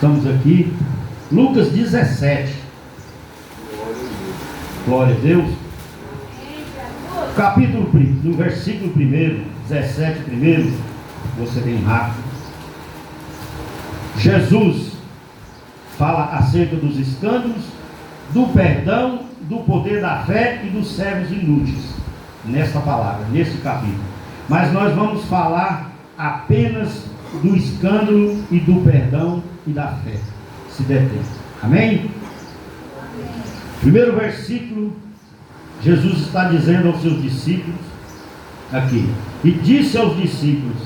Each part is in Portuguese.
Estamos aqui, Lucas 17. Glória a Deus. Capítulo 1, no versículo 1, 17 primeiro, você bem rápido. Jesus fala acerca dos escândalos, do perdão, do poder da fé e dos servos inúteis, nesta palavra, neste capítulo. Mas nós vamos falar apenas do escândalo e do perdão e da fé, se der tempo. Amém? Primeiro versículo, Jesus está dizendo aos seus discípulos, aqui, e disse aos discípulos: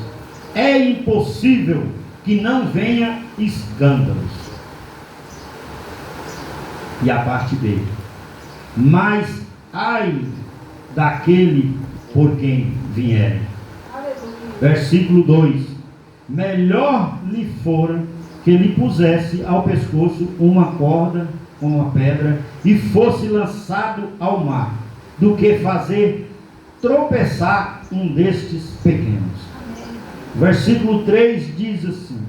é impossível que não venha escândalos. E a parte B: mas ai daquele por quem vierem. Versículo 2: melhor lhe fora que lhe pusesse ao pescoço uma corda com uma pedra e fosse lançado ao mar, do que fazer tropeçar um destes pequenos. Versículo 3 diz assim: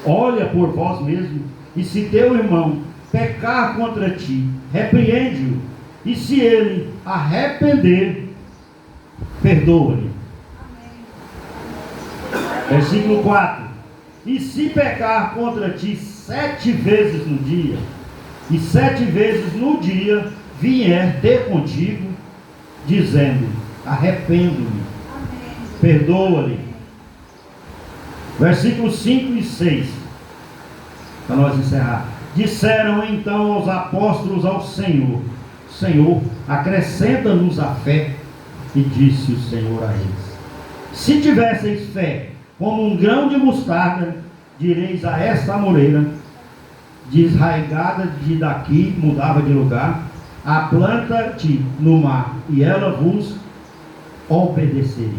olha por vós mesmo, e se teu irmão pecar contra ti, repreende-o, e se ele arrepender, perdoa-lhe. Versículo 4: e se pecar contra ti 7 vezes no dia, e 7 vezes no dia vier ter contigo, dizendo: arrependo-me, perdoa-lhe. Versículos 5 e 6, para nós encerrar: disseram então aos apóstolos ao Senhor: Senhor, acrescenta-nos a fé. E disse o Senhor a eles: se tivesseis fé como um grão de mostarda, direis a esta amoreira, desraigada de daqui, mudava de lugar, aplanta-te no mar, e ela vos obedeceria.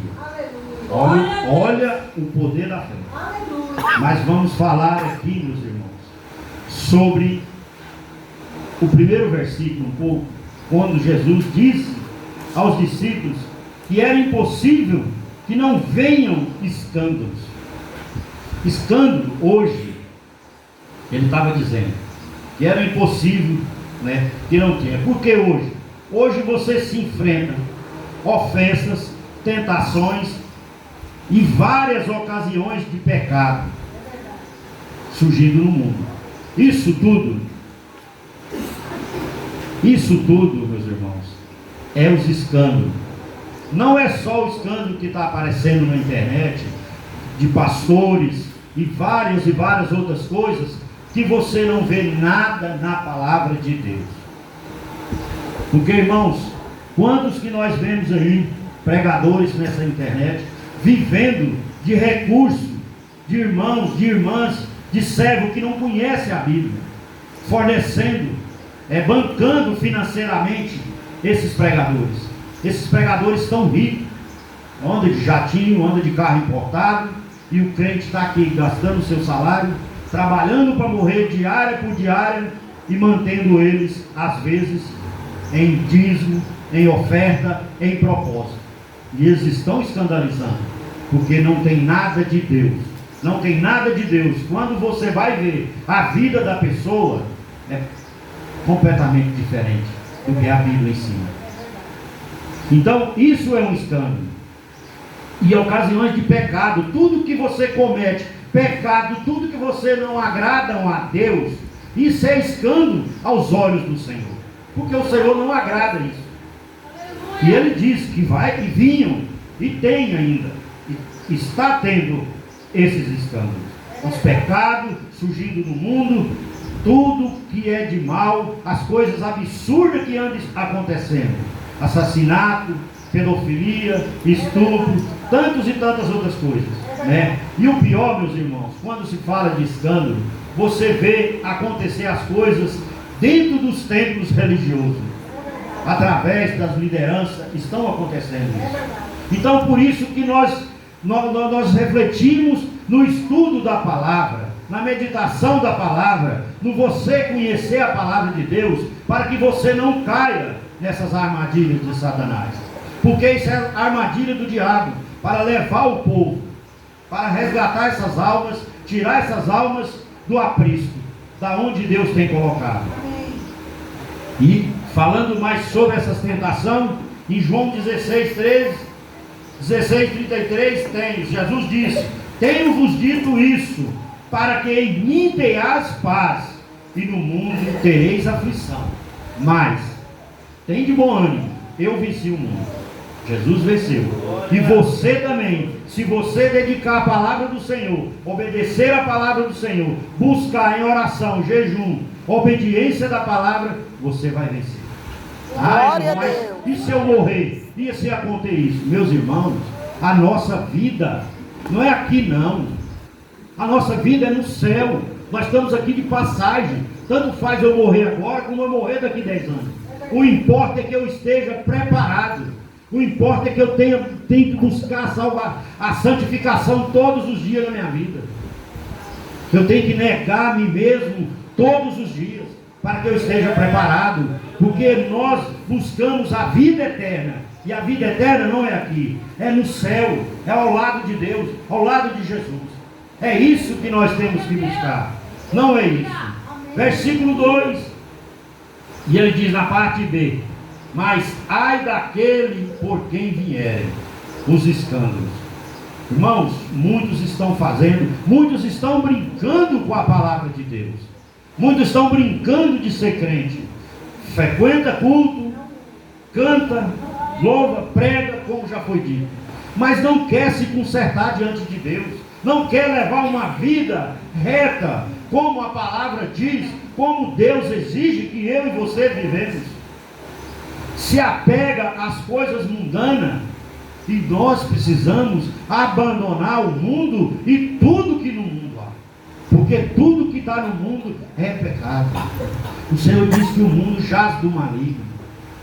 Olha o poder da fé. Mas vamos falar aqui, meus irmãos, sobre o primeiro versículo um pouco, quando Jesus disse aos discípulos que era impossível que não venham escândalos. Escândalo hoje, ele estava dizendo que era impossível, né, que não tinha. Porque hoje você se enfrenta ofensas, tentações e várias ocasiões de pecado surgindo no mundo. Isso tudo, meus irmãos, é os escândalos. Não é só o escândalo que está aparecendo na internet, de pastores e várias outras coisas, que você não vê nada na palavra de Deus. Porque, irmãos, quantos que nós vemos aí, pregadores nessa internet, vivendo de recursos, de irmãos, de irmãs, de servo que não conhece a Bíblia, fornecendo, bancando financeiramente esses pregadores. Esses pregadores estão ricos, anda de jatinho, anda de carro importado, e o crente está aqui gastando o seu salário, trabalhando para morrer diária por diária, e mantendo eles, às vezes, em dízimo, em oferta, em propósito. E eles estão escandalizando, porque não tem nada de Deus. Não tem nada de Deus. Quando você vai ver a vida da pessoa, é completamente diferente do que a Bíblia ensina. Então, isso é um escândalo. E ocasiões de pecado, tudo que você comete, pecado, tudo que você não agradam a Deus, isso é escândalo aos olhos do Senhor. Porque o Senhor não agrada isso. E Ele diz que vai e vinham, e tem ainda, e está tendo esses escândalos. Os pecados surgindo no mundo, tudo que é de mal, as coisas absurdas que andam acontecendo. Assassinato, pedofilia, estupro, tantas e tantas outras coisas, né? E o pior, meus irmãos, quando se fala de escândalo, você vê acontecer as coisas dentro dos templos religiosos, através das lideranças, estão acontecendo isso. Então, por isso que nós refletimos no estudo da palavra, na meditação da palavra, no você conhecer a palavra de Deus, para que você não caia nessas armadilhas de Satanás. Porque isso é armadilha do diabo, para levar o povo, para resgatar essas almas, tirar essas almas do aprisco, da onde Deus tem colocado. E falando mais sobre essas tentações, em João 16:33, Jesus disse: tenho-vos dito isso, para que em mim tenhais paz, e no mundo tereis aflição. Mas tem de bom ânimo, eu venci o mundo. Jesus venceu. E você também, se você dedicar a palavra do Senhor, obedecer a palavra do Senhor, buscar em oração, jejum, obediência da palavra, você vai vencer. Ai, mas e se eu morrer? E se acontecer isso? Meus irmãos, a nossa vida não é aqui não. A nossa vida é no céu. Nós estamos aqui de passagem. Tanto faz eu morrer agora como eu morrer daqui 10 anos. O importa é que eu esteja preparado. O importa é que eu tenho que buscar a santificação todos os dias da minha vida. Eu tenho que negar a mim mesmo todos os dias, para que eu esteja preparado, porque nós buscamos a vida eterna, e a vida eterna não é aqui, é no céu, é ao lado de Deus, ao lado de Jesus. É isso que nós temos que buscar, não é isso. Versículo 2, e ele diz na parte B: mas ai daquele por quem vierem os escândalos. Irmãos, muitos estão brincando com a palavra de Deus. Muitos estão brincando de ser crente. Frequenta culto, canta, louva, prega, como já foi dito. Mas não quer se consertar diante de Deus. Não quer levar uma vida reta, como a palavra diz, como Deus exige que eu e você vivemos. Se apega às coisas mundanas. E nós precisamos abandonar o mundo e tudo que no mundo há. Porque tudo que está no mundo é pecado. O Senhor diz que o mundo jaz do maligno.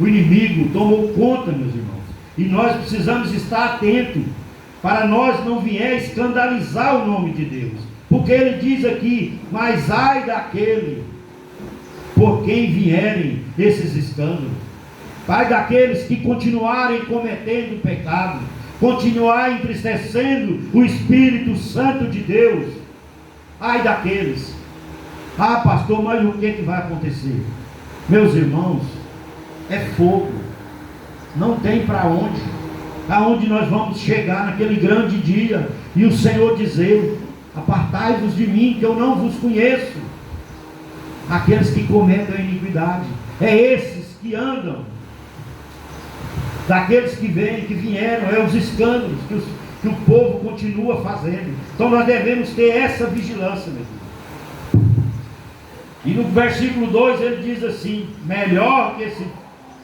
O inimigo tomou conta, meus irmãos. E nós precisamos estar atentos, para nós não vier escandalizar o nome de Deus. Porque ele diz aqui: mas ai daquele por quem vierem esses escândalos. Ai daqueles que continuarem cometendo pecado, continuar entristecendo o Espírito Santo de Deus. Ai daqueles. Ah, pastor, mas o que vai acontecer? Meus irmãos, é fogo. Não tem para onde. Aonde nós vamos chegar naquele grande dia e o Senhor dizer: apartai-vos de mim, que eu não vos conheço. Aqueles que cometem a iniquidade, é esses que andam. Daqueles que vieram, é os escândalos que o povo continua fazendo. Então nós devemos ter essa vigilância, meu irmão. E no versículo 2 ele diz assim: melhor que se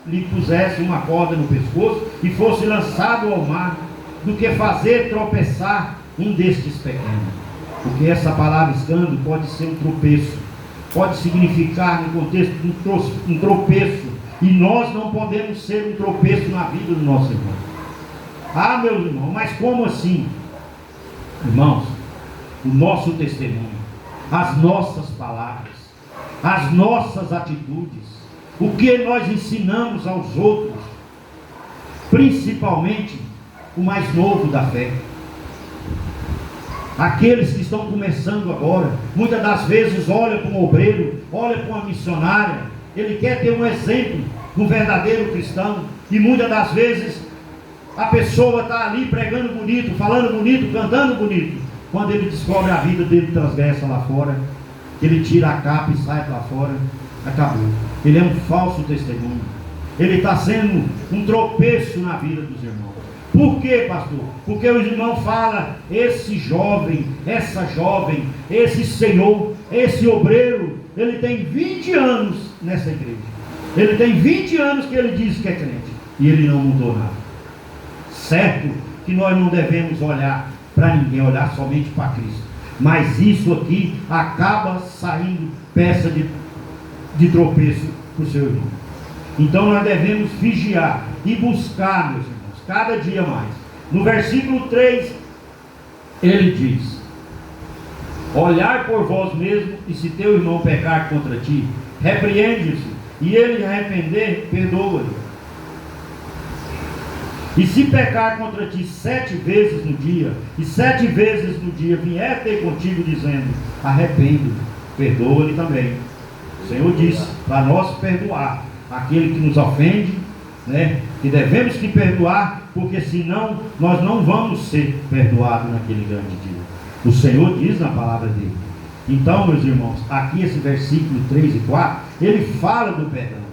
lhe pusesse uma corda no pescoço e fosse lançado ao mar, do que fazer tropeçar um destes pequenos. Porque essa palavra escândalo pode ser um tropeço, pode significar no contexto um tropeço. E nós não podemos ser um tropeço na vida do nosso irmão. Ah, meus irmãos, mas como assim? Irmãos, o nosso testemunho, as nossas palavras, as nossas atitudes, o que nós ensinamos aos outros, principalmente o mais novo da fé, aqueles que estão começando agora, muitas das vezes olha para um obreiro, olha para uma missionária, ele quer ter um exemplo de um verdadeiro cristão, e muitas das vezes a pessoa está ali pregando bonito, falando bonito, cantando bonito. Quando ele descobre a vida dele transgressa lá fora, ele tira a capa e sai para fora, acabou. Ele é um falso testemunho. Ele está sendo um tropeço na vida dos irmãos. Por quê, pastor? Porque o irmão fala: esse jovem, essa jovem, esse senhor, esse obreiro, ele tem 20 anos nessa igreja. Ele tem 20 anos que ele diz que é crente, e ele não mudou nada. Certo que nós não devemos olhar para ninguém, olhar somente para Cristo. Mas isso aqui acaba saindo peça de tropeço para o seu irmão. Então nós devemos vigiar e buscar, meus irmãos, cada dia mais. No versículo 3, ele diz: olhar por vós mesmo, e se teu irmão pecar contra ti, repreende-se, e ele arrepender, perdoa-lhe. E se pecar contra ti 7 vezes no dia, e 7 vezes no dia vier ter contigo dizendo, arrependo, perdoa-lhe também. O Senhor disse para nós perdoar aquele que nos ofende, né? Que devemos que perdoar, porque senão nós não vamos ser perdoados naquele grande dia. O Senhor diz na palavra dele. Então, meus irmãos, aqui esse versículo 3 e 4, ele fala do perdão.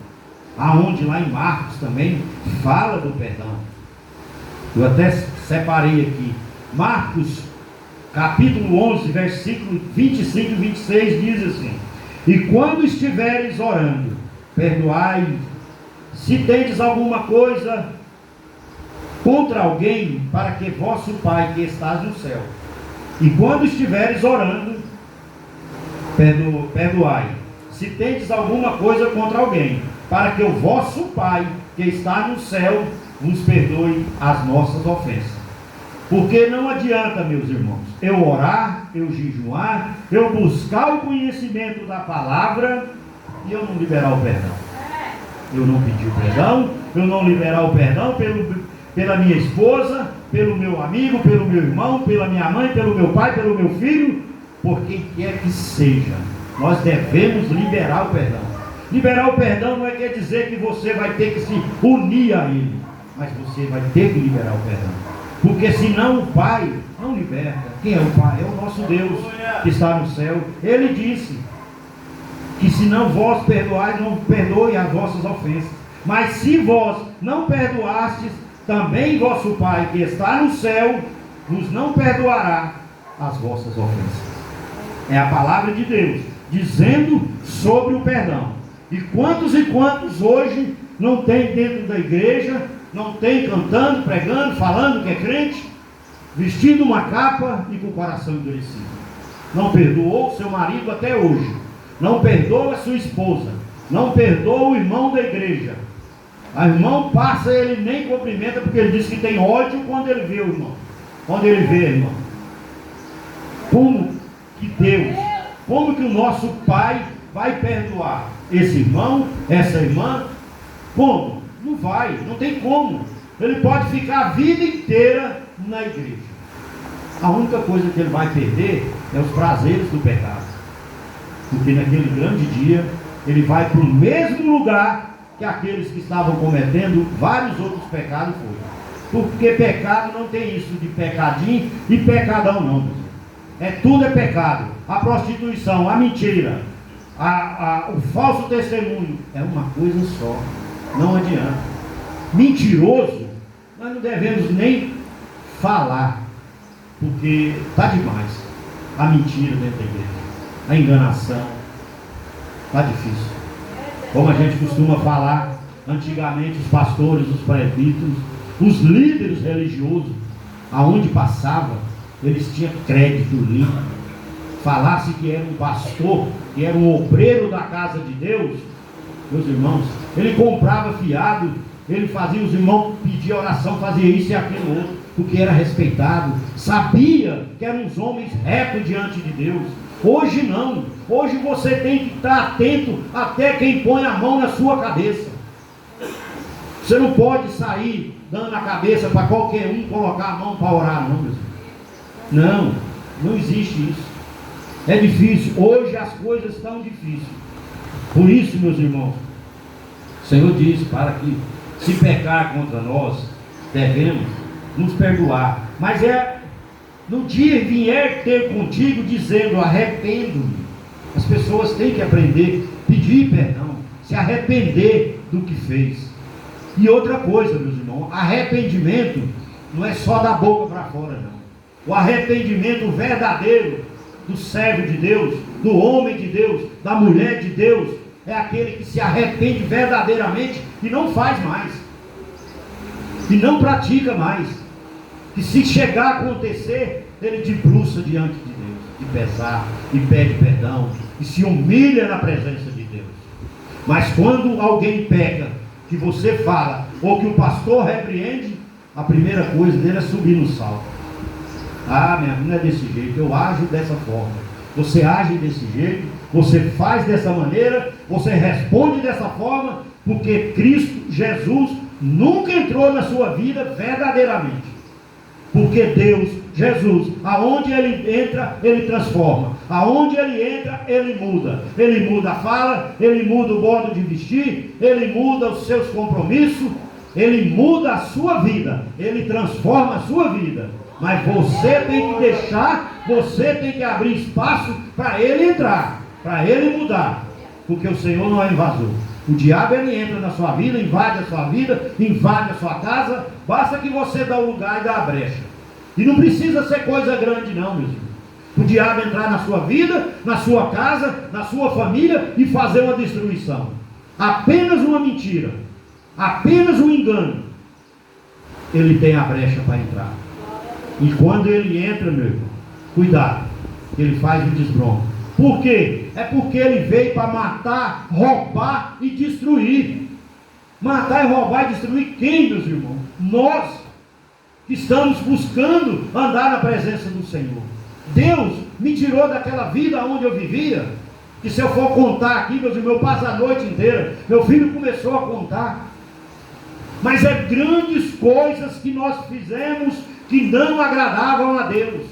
Aonde lá em Marcos também fala do perdão. Eu até separei aqui. Marcos, capítulo 11, versículo 25 e 26 diz assim: e quando estiveres orando, perdoai, se tendes alguma coisa contra alguém, para que vosso Pai que estás no céu. E quando estiveres orando, perdoai, se tendes alguma coisa contra alguém, para que o vosso Pai que está no céu vos perdoe as nossas ofensas. Porque não adianta, meus irmãos, eu orar, eu jejuar, eu buscar o conhecimento da palavra e eu não liberar o perdão. Eu não pedir o perdão, eu não liberar o perdão pela minha esposa, pelo meu amigo, pelo meu irmão, pela minha mãe, pelo meu pai, pelo meu filho, por quem quer que seja. Nós devemos liberar o perdão. Liberar o perdão não quer dizer que você vai ter que se unir a ele, mas você vai ter que liberar o perdão. Porque senão o Pai não liberta. Quem é o Pai? É o nosso Deus que está no céu. Ele disse que se não vós perdoais, não perdoe as vossas ofensas. Mas se vós não perdoastes, também vosso Pai que está no céu vos não perdoará as vossas ofensas. É a palavra de Deus dizendo sobre o perdão. E quantos hoje não tem dentro da igreja, não tem cantando, pregando, falando que é crente, vestindo uma capa e com o coração endurecido? Não perdoou seu marido até hoje, não perdoa sua esposa, não perdoa o irmão da igreja. O irmão passa, ele nem cumprimenta, porque ele diz que tem ódio quando ele vê o irmão, quando ele vê a irmã. Como que Deus, como que o nosso Pai vai perdoar esse irmão, essa irmã? Como? Não vai, não tem como. Ele pode ficar a vida inteira na igreja. A única coisa que ele vai perder é os prazeres do pecado. Porque naquele grande dia, ele vai para o mesmo lugar que aqueles que estavam cometendo vários outros pecados foram. Porque pecado não tem isso de pecadinho e pecadão não, meu irmão. Tudo é pecado. A prostituição, a mentira, o falso testemunho, é uma coisa só. Não adianta. Mentiroso, nós não devemos nem falar, porque está demais. A mentira dentro da igreja, a enganação, está difícil. Como a gente costuma falar, antigamente os pastores, os presbíteros, os líderes religiosos, aonde passava, eles tinham crédito limpo. Falasse que era um pastor, que era um obreiro da casa de Deus, meus irmãos, ele comprava fiado, ele fazia os irmãos pedir oração, fazia isso e aquilo outro, porque era respeitado, sabia que eram uns homens retos diante de Deus. Hoje não, hoje você tem que estar atento até quem põe a mão na sua cabeça. Você não pode sair dando a cabeça para qualquer um colocar a mão para orar, não, meus irmãos. Não existe isso. É difícil, hoje as coisas estão difíceis. Por isso, meus irmãos, o Senhor diz para que, se pecar contra nós, devemos nos perdoar. Mas no dia vier ter contigo dizendo, arrependo-me. As pessoas têm que aprender, pedir perdão, se arrepender do que fez. E outra coisa, meus irmãos, arrependimento não é só da boca para fora, não. O arrependimento verdadeiro do servo de Deus, do homem de Deus, da mulher de Deus, é aquele que se arrepende verdadeiramente e não faz mais, e não pratica mais, que se chegar a acontecer, ele debruça diante de Deus, de pesar, e pede perdão, e se humilha na presença de Deus. Mas quando alguém peca, que você fala, ou que o pastor repreende, a primeira coisa dele é subir no salto. Ah, minha vida é desse jeito, eu ajo dessa forma. Você age desse jeito, você faz dessa maneira, você responde dessa forma, porque Cristo Jesus nunca entrou na sua vida verdadeiramente. Porque Deus, Jesus, aonde Ele entra, Ele transforma. Aonde Ele entra, Ele muda. Ele muda a fala, Ele muda o modo de vestir, Ele muda os seus compromissos, Ele muda a sua vida, Ele transforma a sua vida. Mas você tem que deixar, você tem que abrir espaço para Ele entrar, para Ele mudar. Porque o Senhor não é invasor. O diabo, ele entra na sua vida, invade a sua vida, invade a sua casa. Basta que você dê o lugar e dê a brecha. E não precisa ser coisa grande não, meus irmãos. O diabo entrar na sua vida, na sua casa, na sua família e fazer uma destruição. Apenas uma mentira, apenas um engano, ele tem a brecha para entrar. E quando ele entra, meu irmão, cuidado, ele faz um desbronco. Por quê? É porque ele veio para matar, roubar e destruir. Matar e roubar e destruir quem, meus irmãos? Nós, que estamos buscando andar na presença do Senhor. Deus me tirou daquela vida onde eu vivia, que se eu for contar aqui, meus irmãos, eu passo a noite inteira. Meu filho começou a contar. Mas é grandes coisas que nós fizemos que não agradavam a Deus.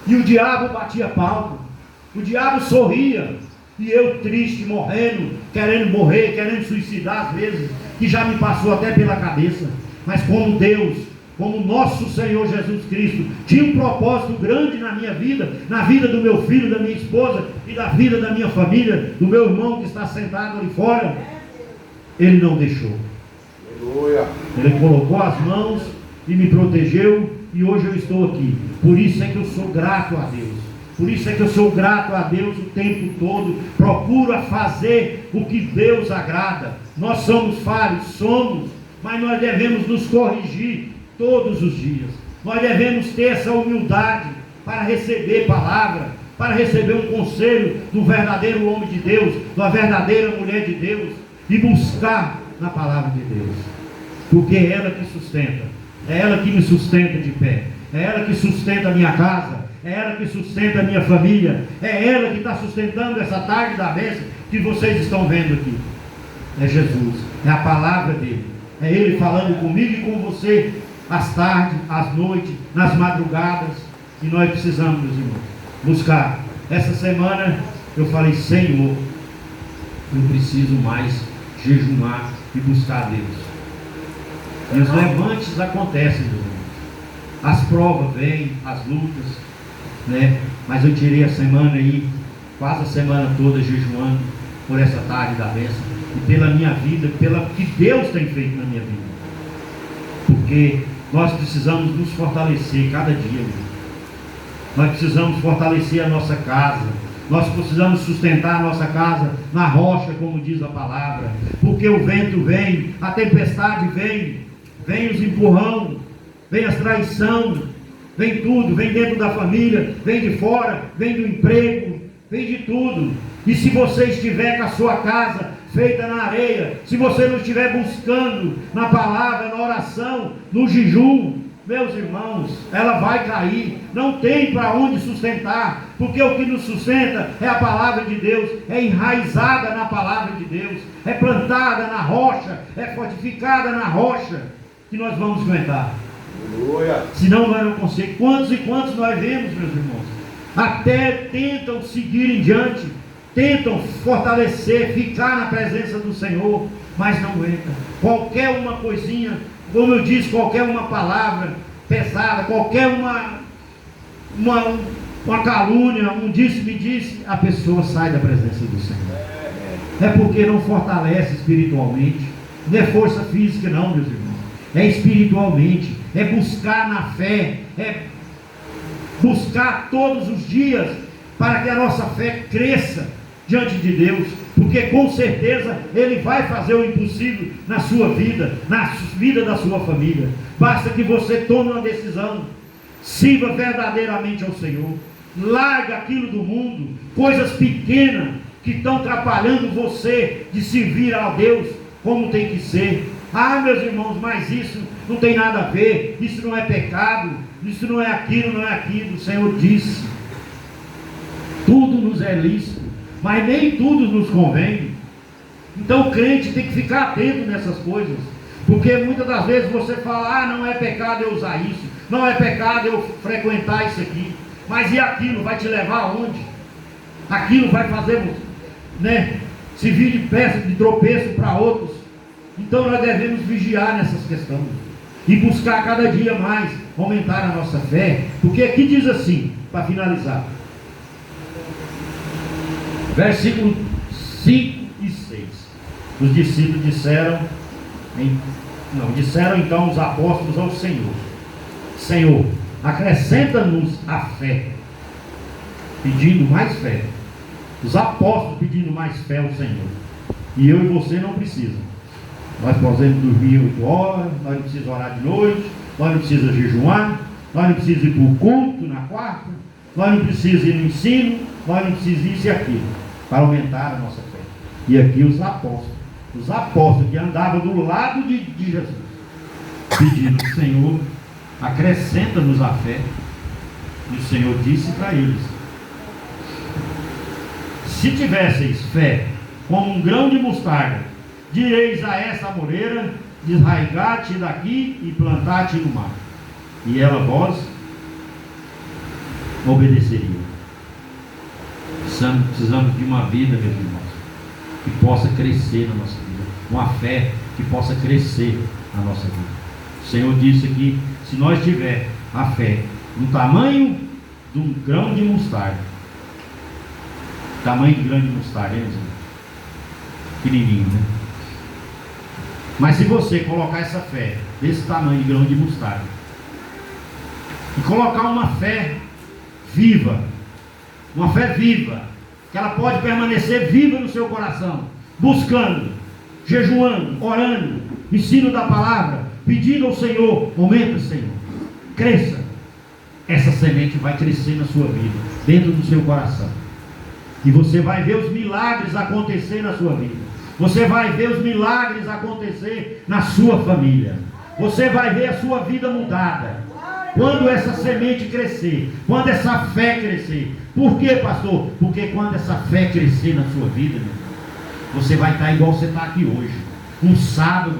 E o diabo batia palma. O diabo sorria, e eu triste, morrendo, querendo morrer, querendo suicidar às vezes, que já me passou até pela cabeça. Mas como Deus, como nosso Senhor Jesus Cristo, tinha um propósito grande na minha vida, na vida do meu filho, da minha esposa, e da vida da minha família, do meu irmão que está sentado ali fora, Ele não deixou. Ele colocou as mãos e me protegeu, e hoje eu estou aqui. Por isso é que eu sou grato a Deus. Por isso é que eu sou grato a Deus o tempo todo. Procuro fazer o que Deus agrada. Nós somos falhos, somos, mas nós devemos nos corrigir todos os dias. Nós devemos ter essa humildade para receber palavra, para receber um conselho do verdadeiro homem de Deus, da verdadeira mulher de Deus, e buscar na palavra de Deus. Porque é ela que sustenta, é ela que me sustenta de pé, é ela que sustenta a minha casa, é ela que sustenta a minha família, é ela que está sustentando essa tarde da bênção que vocês estão vendo aqui. É Jesus, é a palavra dele, é Ele falando comigo e com você, às tardes, às noites, nas madrugadas. E nós precisamos, meus irmãos, buscar. Essa semana eu falei: Senhor, eu preciso mais jejuar e buscar Deus. E os levantes acontecem, meus irmãos. As provas vêm, as lutas, né? Mas eu tirei a semana aí, quase a semana toda jejuando por essa tarde da bênção e pela minha vida, pelo que Deus tem feito na minha vida. Porque nós precisamos nos fortalecer cada dia, meu. Nós precisamos fortalecer a nossa casa. Nós precisamos sustentar a nossa casa na rocha, como diz a palavra. Porque o vento vem, a tempestade vem, vem os empurrão, vem as traição, vem tudo, vem dentro da família, vem de fora, vem do emprego, vem de tudo. E se você estiver com a sua casa feita na areia, se você não estiver buscando na palavra, na oração, no jejum, meus irmãos, ela vai cair. Não tem para onde sustentar, porque o que nos sustenta é a palavra de Deus, é enraizada na palavra de Deus, é plantada na rocha, é fortificada na rocha, que nós vamos aguentar. Senão nós não conseguimos. Quantos e quantos nós vemos, meus irmãos, até tentam seguir em diante, tentam fortalecer, ficar na presença do Senhor, mas não entra. Qualquer uma coisinha, como eu disse, qualquer uma palavra pesada, qualquer uma calúnia, um disse-me-disse, a pessoa sai da presença do Senhor. É porque não fortalece espiritualmente. Não é força física não, meus irmãos, é espiritualmente, é buscar na fé, é buscar todos os dias para que a nossa fé cresça diante de Deus, porque com certeza Ele vai fazer o impossível na sua vida, na vida da sua família. Basta que você tome uma decisão, sirva verdadeiramente ao Senhor, larga aquilo do mundo, coisas pequenas que estão atrapalhando você de servir a Deus como tem que ser. Ah, meus irmãos, mas isso não tem nada a ver, isso não é pecado, isso não é aquilo, não é aquilo. O Senhor disse: tudo nos é lícito, mas nem tudo nos convém. Então o crente tem que ficar atento nessas coisas, Porque muitas das vezes você fala, ah, não é pecado eu usar isso, não é pecado eu frequentar isso aqui. Mas e aquilo vai te levar aonde? Aquilo vai fazer, né, servir de peça, de tropeço para outros. Então nós devemos vigiar nessas questões e buscar cada dia mais aumentar a nossa fé. Porque aqui diz assim, para finalizar, versículo 5 e 6. Os discípulos disseram então os apóstolos ao Senhor: Senhor, acrescenta-nos a fé. Pedindo mais fé. Os apóstolos pedindo mais fé ao Senhor. E eu e você não precisam. Nós podemos dormir 8 horas, nós não precisamos orar de noite, nós não precisamos jejuar, nós não precisamos ir para o culto na quarta, nós não precisamos ir no ensino, nós não precisamos isso e aquilo, para aumentar a nossa fé. E aqui os apóstolos que andavam do lado de Jesus, pedindo: Senhor, acrescenta-nos a fé. E o Senhor disse para eles: se tivesseis fé como um grão de mostarda, direis a essa amoreira: desraigar-te daqui e plantar-te no mar, e ela vós obedeceria. Precisamos de uma vida, meus irmãos, que possa crescer na nossa vida, uma fé que possa crescer na nossa vida. O Senhor disse que se nós tiver a fé no tamanho de um grão de mostarda, tamanho de grão de mostarda, pequenininho, né? Mas se você colocar essa fé desse tamanho de grão de mostarda e colocar uma fé viva, que ela pode permanecer viva no seu coração, buscando, jejuando, orando, ensino da palavra, pedindo ao Senhor: aumenta, Senhor, cresça. Essa semente vai crescer na sua vida, dentro do seu coração, e você vai ver os milagres acontecer na sua vida. Você vai ver os milagres acontecer na sua família. Você vai ver a sua vida mudada quando essa semente crescer, quando essa fé crescer. Por quê, pastor? Porque quando essa fé crescer na sua vida, você vai estar igual você está aqui hoje, um sábado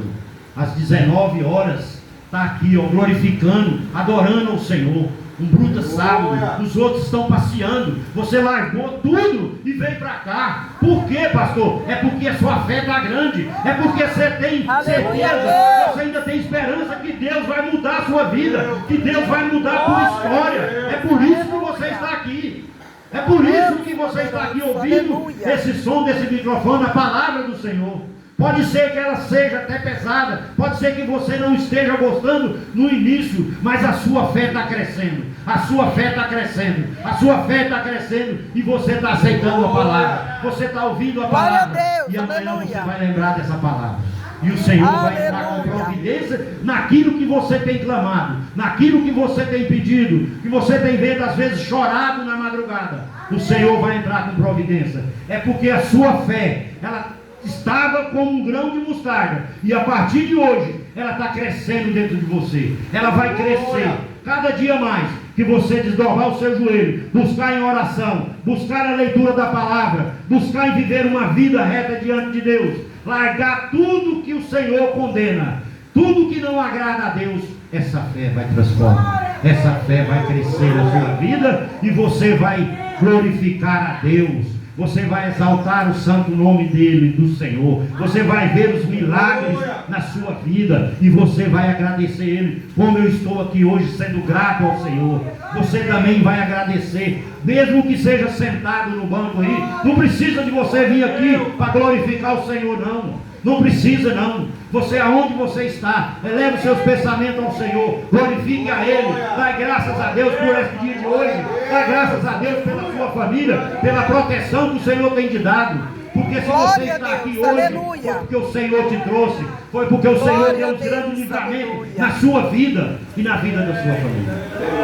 às 19 horas, está aqui, ó, glorificando, adorando ao Senhor. Um bruto sábado, os outros estão passeando, você largou tudo e veio para cá. Por quê, pastor? É porque a sua fé está grande, é porque você tem certeza, você ainda tem esperança que Deus vai mudar a sua vida, que Deus vai mudar a sua história. É por isso que você está aqui. É por isso que você está aqui ouvindo esse som desse microfone, a palavra do Senhor. Pode ser que ela seja até pesada, pode ser que você não esteja gostando no início, mas a sua fé está crescendo, a sua fé está crescendo, a sua fé está crescendo, e você está aceitando a palavra, você está ouvindo a palavra, e amanhã você vai lembrar dessa palavra, e o Senhor vai entrar com providência naquilo que você tem clamado, naquilo que você tem pedido, que você tem vendo às vezes chorado na madrugada. O Senhor vai entrar com providência, é porque a sua fé, ela estava como um grão de mostarda, e a partir de hoje ela está crescendo dentro de você. Ela vai crescer cada dia mais, que você desdobrar o seu joelho, buscar em oração, buscar a leitura da palavra, buscar em viver uma vida reta diante de Deus, largar tudo que o Senhor condena, tudo que não agrada a Deus. Essa fé vai transformar, essa fé vai crescer na sua vida, e você vai glorificar a Deus. Você vai exaltar o santo nome dele, do Senhor. Você vai ver os milagres na sua vida, e você vai agradecer ele, como eu estou aqui hoje sendo grato ao Senhor. Você também vai agradecer, mesmo que seja sentado no banco aí. Não precisa de você vir aqui para glorificar o Senhor, não. Não precisa, não. Você, aonde você está, eleve os seus pensamentos ao Senhor, glorifique a Ele, dá graças a Deus por esse dia de hoje, dá graças a Deus pela sua família, pela proteção que o Senhor tem te dado. Porque se você está aqui hoje, foi porque o Senhor te trouxe, foi porque o Senhor deu um grande livramento na sua vida e na vida da sua família.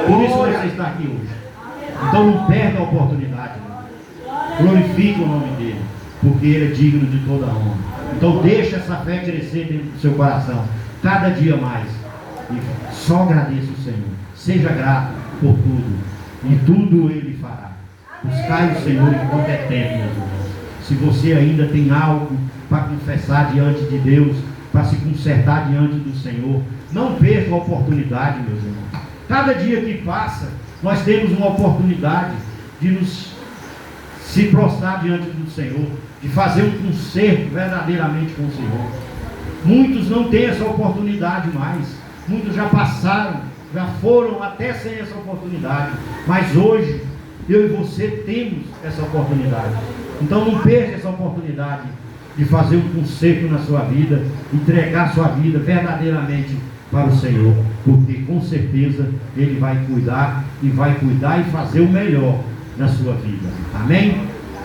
Por isso você está aqui hoje. Então não perca a oportunidade, glorifique o nome dele, porque ele é digno de toda a honra. Então deixa essa fé crescer dentro do seu coração, cada dia mais, e só agradeça o Senhor. Seja grato por tudo, e tudo Ele fará. Buscai o Senhor enquanto é tempo, meus irmãos. Se você ainda tem algo para confessar diante de Deus, para se consertar diante do Senhor. Não perca a oportunidade, meus irmãos. Cada dia que passa, nós temos uma oportunidade de nos se prostrar diante do Senhor, de fazer um conserto verdadeiramente com o Senhor. Muitos não têm essa oportunidade mais. Muitos já passaram, já foram até sem essa oportunidade. Mas hoje, eu e você temos essa oportunidade. Então não perca essa oportunidade de fazer um conserto na sua vida, entregar sua vida verdadeiramente para o Senhor, porque com certeza Ele vai cuidar e fazer o melhor na sua vida. Amém?